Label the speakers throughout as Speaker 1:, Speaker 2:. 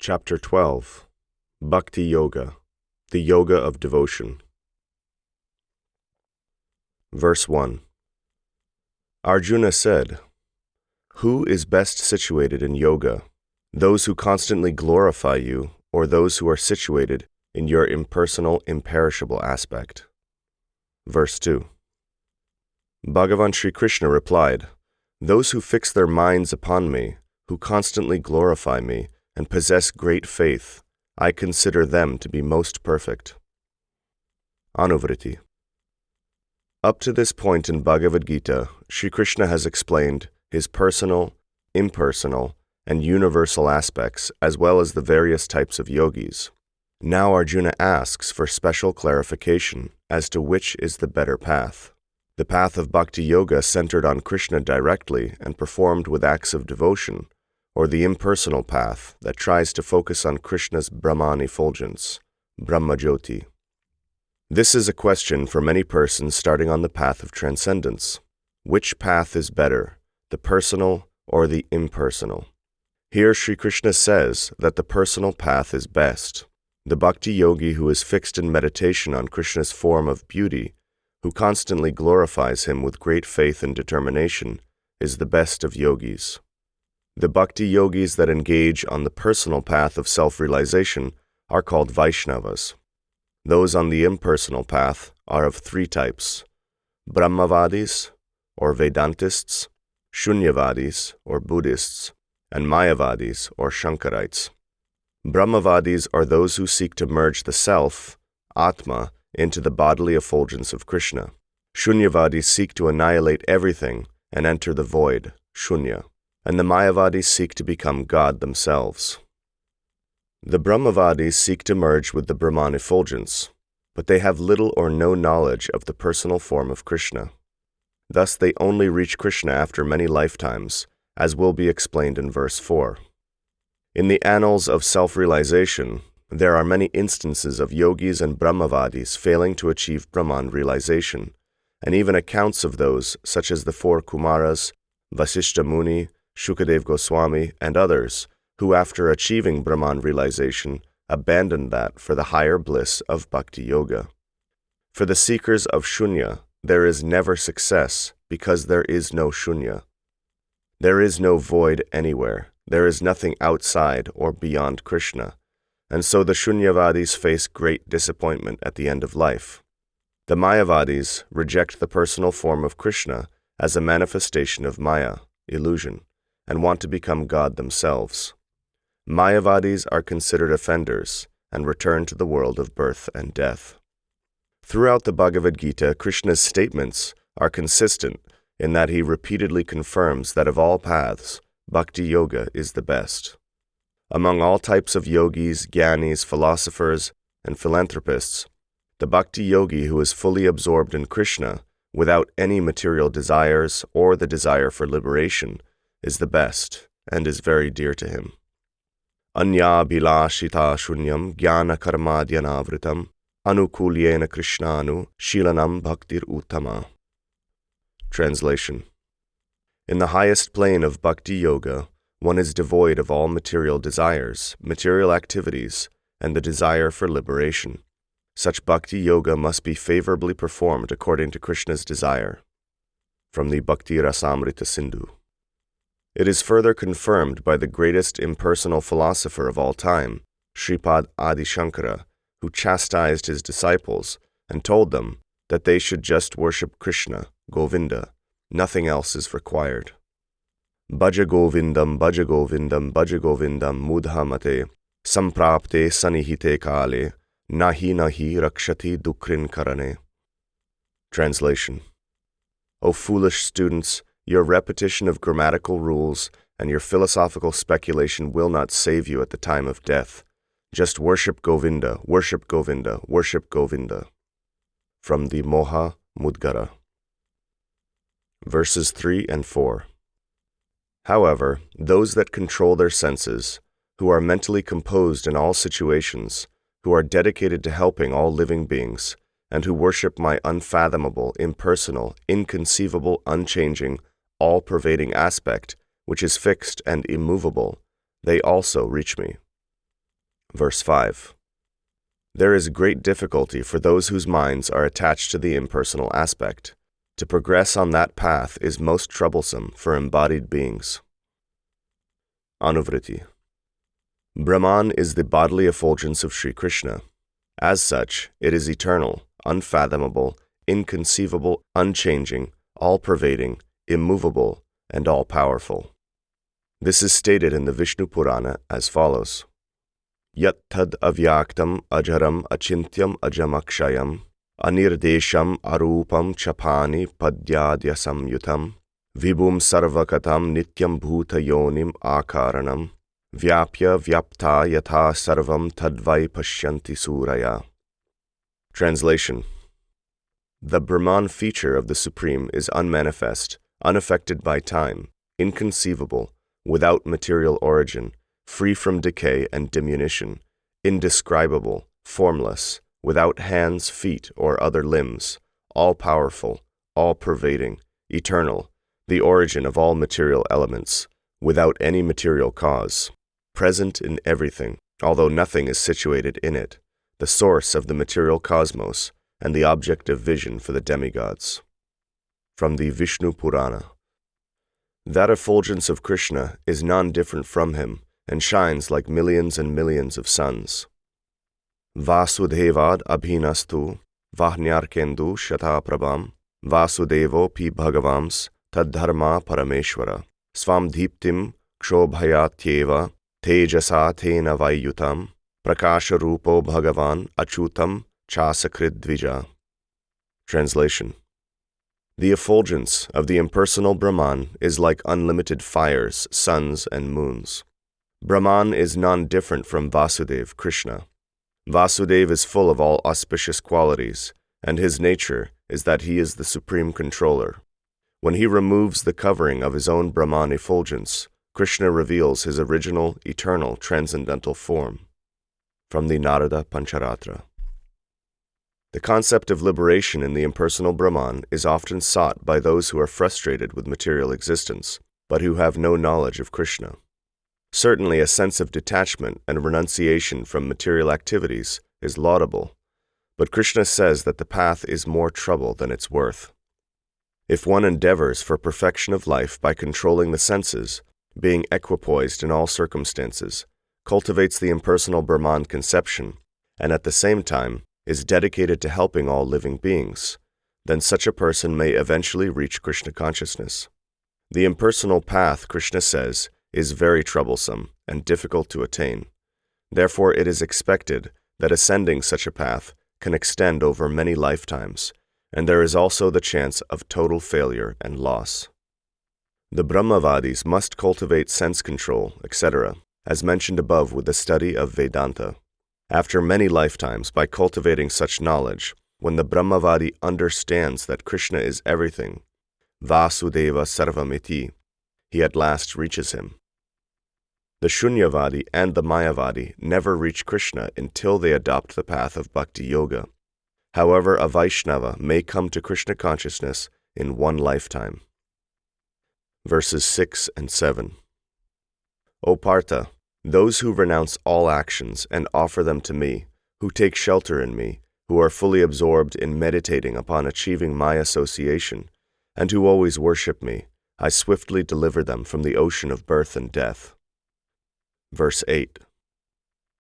Speaker 1: Chapter 12 Bhakti Yoga, the Yoga of Devotion. Verse 1. Arjuna said, "Who is best situated in yoga, those who constantly glorify you, or those who are situated in your impersonal, imperishable aspect?" Verse 2. Bhagavan Śrī Kṛṣṇa replied, "Those who fix their minds upon me, who constantly glorify me, and possess great faith, I consider them to be most perfect." Anuvrtti. Up to this point in Bhagavad-gītā, Śrī Kṛṣṇa has explained his personal, impersonal, and universal aspects as well as the various types of yogis. Now Arjuna asks for special clarification as to which is the better path. The path of Bhakti Yoga centered on Krishna directly and performed with acts of devotion, or the impersonal path that tries to focus on Krishna's brahman effulgence, Brahmajyoti. This is a question for many persons starting on the path of transcendence. Which path is better, the personal or the impersonal? Here Śrī Kṛṣṇa says that the personal path is best. The bhakti yogi who is fixed in meditation on Krishna's form of beauty, who constantly glorifies him with great faith and determination, is the best of yogis. The bhakti yogis that engage on the personal path of self-realization are called Vaishnavas. Those on the impersonal path are of three types: Brahmavadis, or Vedantists, Shunyavadis, or Buddhists, and Mayavadis, or Shankarites. Brahmavadis are those who seek to merge the self, Atma, into the bodily effulgence of Krishna. Shunyavadis seek to annihilate everything and enter the void, Shunya, and the Mayavadis seek to become God themselves. The Brahmavadis seek to merge with the Brahman effulgence, but they have little or no knowledge of the personal form of Krishna. Thus they only reach Krishna after many lifetimes, as will be explained in verse 4. In the annals of self-realization, there are many instances of yogis and Brahmavadis failing to achieve Brahman realization, and even accounts of those such as the four Kumaras, Vasishtha Muni, Shukadev Goswami, and others, who after achieving Brahman realization abandoned that for the higher bliss of Bhakti Yoga. For the seekers of Shunya, there is never success because there is no Shunya. There is no void anywhere. There is nothing outside or beyond Krishna, and so the Shunyavadis face great disappointment at the end of life. The Mayavadis reject the personal form of Krishna as a manifestation of Maya, illusion, and want to become God themselves. Mayavadis are considered offenders and return to the world of birth and death. Throughout the Bhagavad-gītā, Krishna's statements are consistent in that he repeatedly confirms that of all paths, Bhakti Yoga is the best. Among all types of yogis, jnanis, philosophers, and philanthropists, the Bhakti yogi who is fully absorbed in Krishna without any material desires or the desire for liberation is the best and is very dear to him. Anya bilashita shunyam jnana karmadhyanavritam anukulyena krishnanu shilanam bhaktir uttama. Translation. In the highest plane of Bhakti Yoga, one is devoid of all material desires, material activities, and the desire for liberation. Such Bhakti Yoga must be favorably performed according to Krishna's desire. From the Bhakti Rasamrita Sindhu. It is further confirmed by the greatest impersonal philosopher of all time, Shripad Adi Shankara, who chastised his disciples and told them that they should just worship Krishna, Govinda. Nothing else is required. Bhaja Govindam, Bhaja Govindam, Bhaja Govindam, Mudhamate, Samprapte Sanihite Kale, Nahi Nahi Rakshati Dukrin Karane. Translation. O foolish students, your repetition of grammatical rules and your philosophical speculation will not save you at the time of death. Just worship Govinda, worship Govinda, worship Govinda. From the Moha Mudgara. Verses 3 and 4. However, those that control their senses, who are mentally composed in all situations, who are dedicated to helping all living beings, and who worship my unfathomable, impersonal, inconceivable, unchanging, all-pervading aspect, which is fixed and immovable, they also reach me. Verse 5. There is great difficulty for those whose minds are attached to the impersonal aspect. To progress on that path is most troublesome for embodied beings. Anuvrtti. Brahman is the bodily effulgence of Śrī Kṛṣṇa. As such, it is eternal, unfathomable, inconceivable, unchanging, all-pervading, immovable, and all-powerful. This is stated in the Vishnu Purana as follows. Yat tad avyaktam ajaram achintyam ajamakshayam anirdesham arupam chapani padyadya samyutam vibhum sarvakatam nityam bhuta yonim akaranam vyapya vyapta yatha sarvam tadvai pashyanti suraya. Translation. The Brahman feature of the Supreme is unmanifest, unaffected by time, inconceivable, without material origin, free from decay and diminution, indescribable, formless, without hands, feet, or other limbs, all-powerful, all-pervading, eternal, the origin of all material elements, without any material cause, present in everything, although nothing is situated in it, the source of the material cosmos, and the object of vision for the demigods. From the Vishnu Purana. That effulgence of Krishna is non-different from him, and shines like millions and millions of suns. Vasudevad abhinastu vahnyarkendu shataprabham vasudevo pi bhagavams taddharma parameshwara svam diptim kshobhayatyeva tejasa tena vayutam prakasha rupo bhagavan achutam chasakrid dvija. Translation. The effulgence of the impersonal Brahman is like unlimited fires, suns, and moons. Brahman is non-different from Vasudeva, Krishna. Vasudeva is full of all auspicious qualities, and his nature is that he is the supreme controller. When he removes the covering of his own Brahman effulgence, Krishna reveals his original, eternal, transcendental form. From the Narada Pancharatra. The concept of liberation in the impersonal Brahman is often sought by those who are frustrated with material existence, but who have no knowledge of Krishna. Certainly, a sense of detachment and renunciation from material activities is laudable, but Krishna says that the path is more trouble than it's worth. If one endeavors for perfection of life by controlling the senses, being equipoised in all circumstances, cultivates the impersonal Brahman conception, and at the same time is dedicated to helping all living beings, then such a person may eventually reach Krishna consciousness. The impersonal path, Krishna says, is very troublesome and difficult to attain. Therefore, it is expected that ascending such a path can extend over many lifetimes, and there is also the chance of total failure and loss. The Brahmavadis must cultivate sense control, etc., as mentioned above with the study of Vedanta. After many lifetimes, by cultivating such knowledge, when the Brahmavadi understands that Krishna is everything, Vasudeva Sarvamiti, he at last reaches him. The Shunyavadi and the Mayavadi never reach Krishna until they adopt the path of Bhakti Yoga. However, a Vaishnava may come to Krishna consciousness in one lifetime. Verses 6 and 7. O Partha, those who renounce all actions and offer them to me, who take shelter in me, who are fully absorbed in meditating upon achieving my association, and who always worship me, I swiftly deliver them from the ocean of birth and death. Verse 8.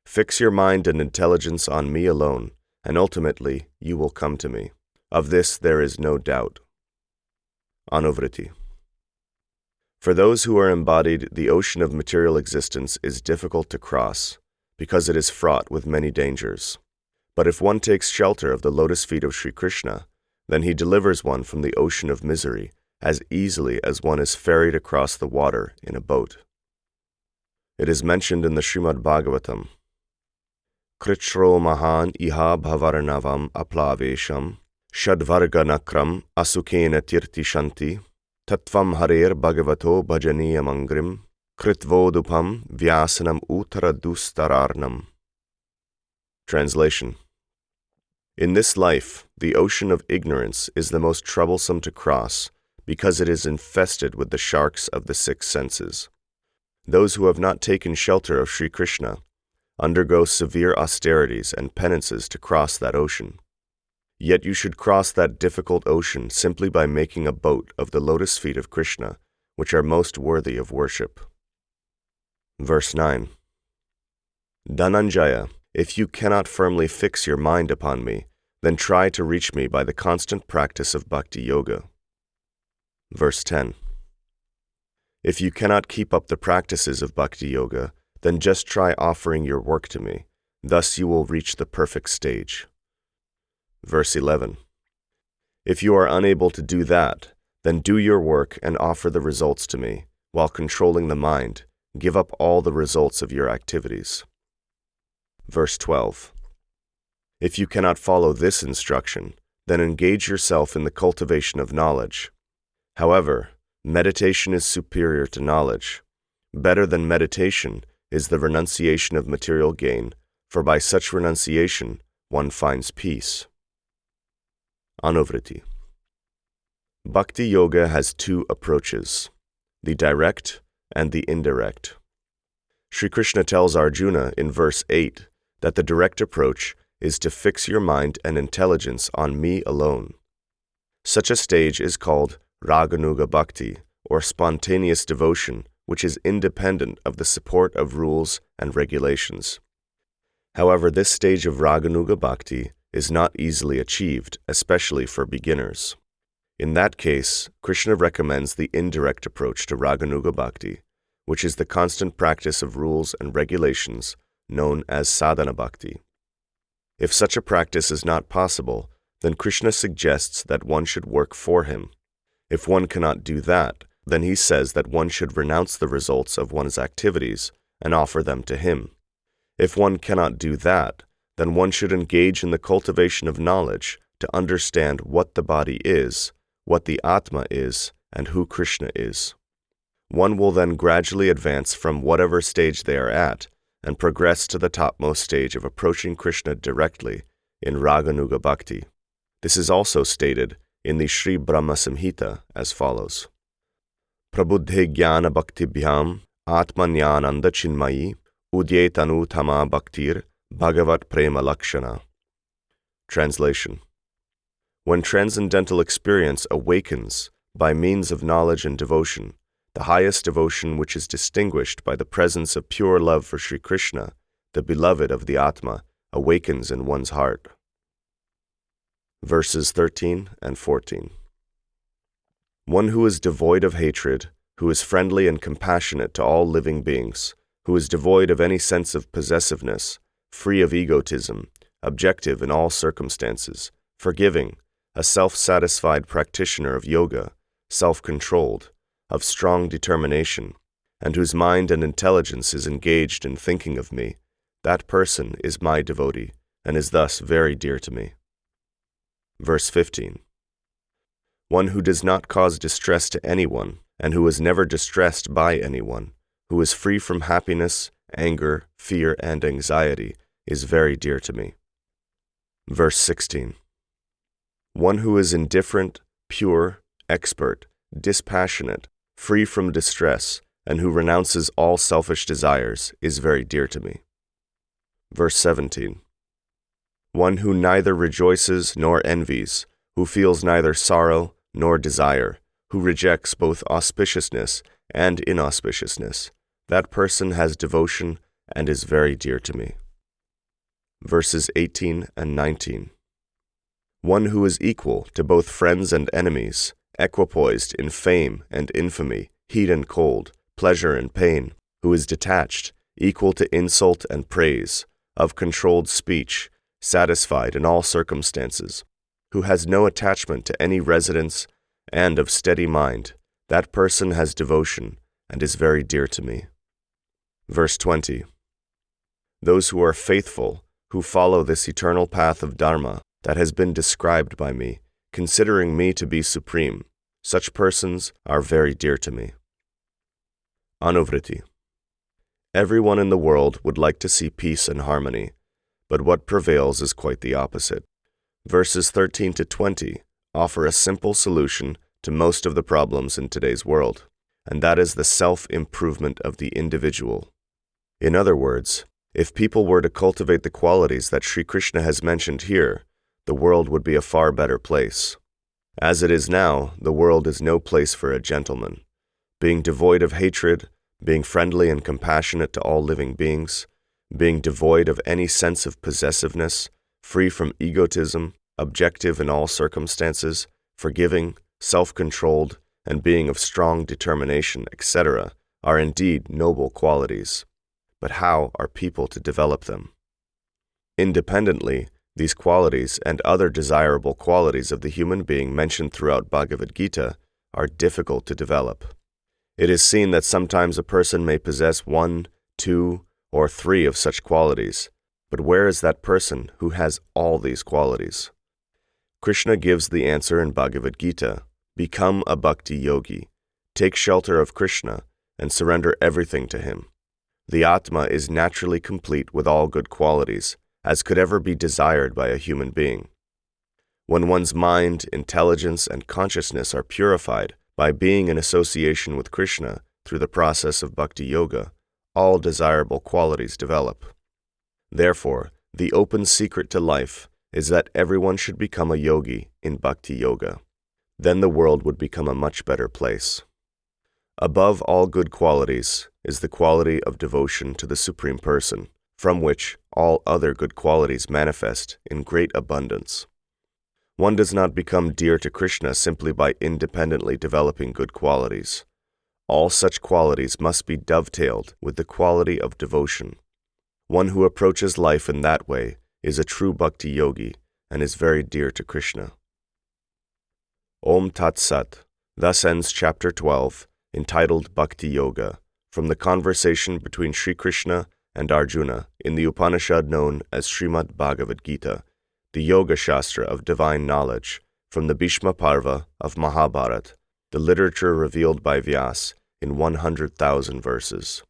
Speaker 1: Fix your mind and intelligence on me alone, and ultimately you will come to me. Of this there is no doubt. Anuvrtti. For those who are embodied, the ocean of material existence is difficult to cross, because it is fraught with many dangers. But if one takes shelter of the lotus feet of Śrī Kṛṣṇa, then he delivers one from the ocean of misery as easily as one is ferried across the water in a boat. It is mentioned in the Srimad Bhagavatam. Kritshro mahan iha bhavarnavam aplavesham shadvarga nakram asukena tirti shanti Tattvam harer bhagavato bhajaniyamangrim kritvodupam vyasanam uttaradustararnam. Translation. In this life, the ocean of ignorance is the most troublesome to cross because it is infested with the sharks of the six senses. Those who have not taken shelter of Śrī Kṛṣṇa undergo severe austerities and penances to cross that ocean. Yet you should cross that difficult ocean simply by making a boat of the lotus feet of Krishna, which are most worthy of worship. Verse 9. Dhananjaya, if you cannot firmly fix your mind upon me, then try to reach me by the constant practice of Bhakti Yoga. Verse 10. If you cannot keep up the practices of Bhakti Yoga, then just try offering your work to me. Thus you will reach the perfect stage. Verse 11. If you are unable to do that, then do your work and offer the results to me. While controlling the mind, give up all the results of your activities. Verse 12. If you cannot follow this instruction, then engage yourself in the cultivation of knowledge. However, meditation is superior to knowledge. Better than meditation is the renunciation of material gain, for by such renunciation one finds peace. Anuvrtti. Bhakti Yoga has two approaches, the direct and the indirect. Śrī Kṛṣṇa tells Arjuna in verse 8 that the direct approach is to fix your mind and intelligence on me alone. Such a stage is called Raganuga Bhakti, or spontaneous devotion, which is independent of the support of rules and regulations. However, this stage of Raganuga Bhakti is not easily achieved, especially for beginners. In that case, Krishna recommends the indirect approach to Raganuga Bhakti, which is the constant practice of rules and regulations known as sadhana bhakti. If such a practice is not possible, then Krishna suggests that one should work for him. If one cannot do that, then he says that one should renounce the results of one's activities and offer them to him. If one cannot do that, then one should engage in the cultivation of knowledge to understand what the body is, what the Atma is, and who Krishna is. One will then gradually advance from whatever stage they are at and progress to the topmost stage of approaching Krishna directly in Raganuga Bhakti. This is also stated in the Śrī Brahma Samhita as follows. Prabuddhe jnana bhaktibhyam atmanyananda chinmayi udyetanu tama bhaktir bhagavat prema lakshana. Translation. When transcendental experience awakens by means of knowledge and devotion, the highest devotion which is distinguished by the presence of pure love for Śrī Kṛṣṇa, the beloved of the Atma, awakens in one's heart. Verses 13 and 14. One who is devoid of hatred, who is friendly and compassionate to all living beings, who is devoid of any sense of possessiveness, free of egotism, objective in all circumstances, forgiving, a self-satisfied practitioner of yoga, self-controlled, of strong determination, and whose mind and intelligence is engaged in thinking of me, that person is my devotee, and is thus very dear to me. Verse 15. One who does not cause distress to anyone, and who is never distressed by anyone, who is free from happiness, anger, fear, and anxiety, is very dear to me. Verse 16. One who is indifferent, pure, expert, dispassionate, free from distress, and who renounces all selfish desires, is very dear to me. Verse 17. One who neither rejoices nor envies, who feels neither sorrow nor desire, who rejects both auspiciousness and inauspiciousness, that person has devotion and is very dear to me. Verses 18 and 19. One who is equal to both friends and enemies, equipoised in fame and infamy, heat and cold, pleasure and pain, who is detached, equal to insult and praise, of controlled speech, satisfied in all circumstances, who has no attachment to any residence, and of steady mind, that person has devotion and is very dear to me. Verse 20. Those who are faithful, who follow this eternal path of Dharma that has been described by me, considering me to be supreme, such persons are very dear to me. Anuvrtti. Everyone in the world would like to see peace and harmony, but what prevails is quite the opposite. Verses 13 to 20 offer a simple solution to most of the problems in today's world, and that is the self-improvement of the individual. In other words, If people were to cultivate the qualities that Śrī Kṛṣṇa has mentioned here, the world would be a far better place. As it is now, the world is no place for a gentleman. Being devoid of hatred, being friendly and compassionate to all living beings, being devoid of any sense of possessiveness, free from egotism, objective in all circumstances, forgiving, self-controlled, and being of strong determination, etc., are indeed noble qualities. But how are people to develop them? Independently, these qualities and other desirable qualities of the human being mentioned throughout Bhagavad-gītā are difficult to develop. It is seen that sometimes a person may possess 1, 2, or 3 of such qualities, but where is that person who has all these qualities? Krishna gives the answer in Bhagavad-gītā: become a bhakti yogi, take shelter of Krishna, and surrender everything to him. The Atma is naturally complete with all good qualities, as could ever be desired by a human being. When one's mind, intelligence, and consciousness are purified by being in association with Krishna through the process of Bhakti Yoga, all desirable qualities develop. Therefore, the open secret to life is that everyone should become a yogi in Bhakti Yoga. Then the world would become a much better place. Above all good qualities is the quality of devotion to the Supreme Person, from which all other good qualities manifest in great abundance. One does not become dear to Krishna simply by independently developing good qualities. All such qualities must be dovetailed with the quality of devotion. One who approaches life in that way is a true bhakti yogi and is very dear to Krishna. Om Tat Sat. Thus ends Chapter 12, entitled Bhakti Yoga, from the conversation between Śrī Kṛṣṇa and Arjuna in the Upanishad known as Srimad Bhagavad-gītā, the Yoga Shastra of divine knowledge, from the Bhishma Parva of Mahabharata, the literature revealed by Vyas in 100,000 verses.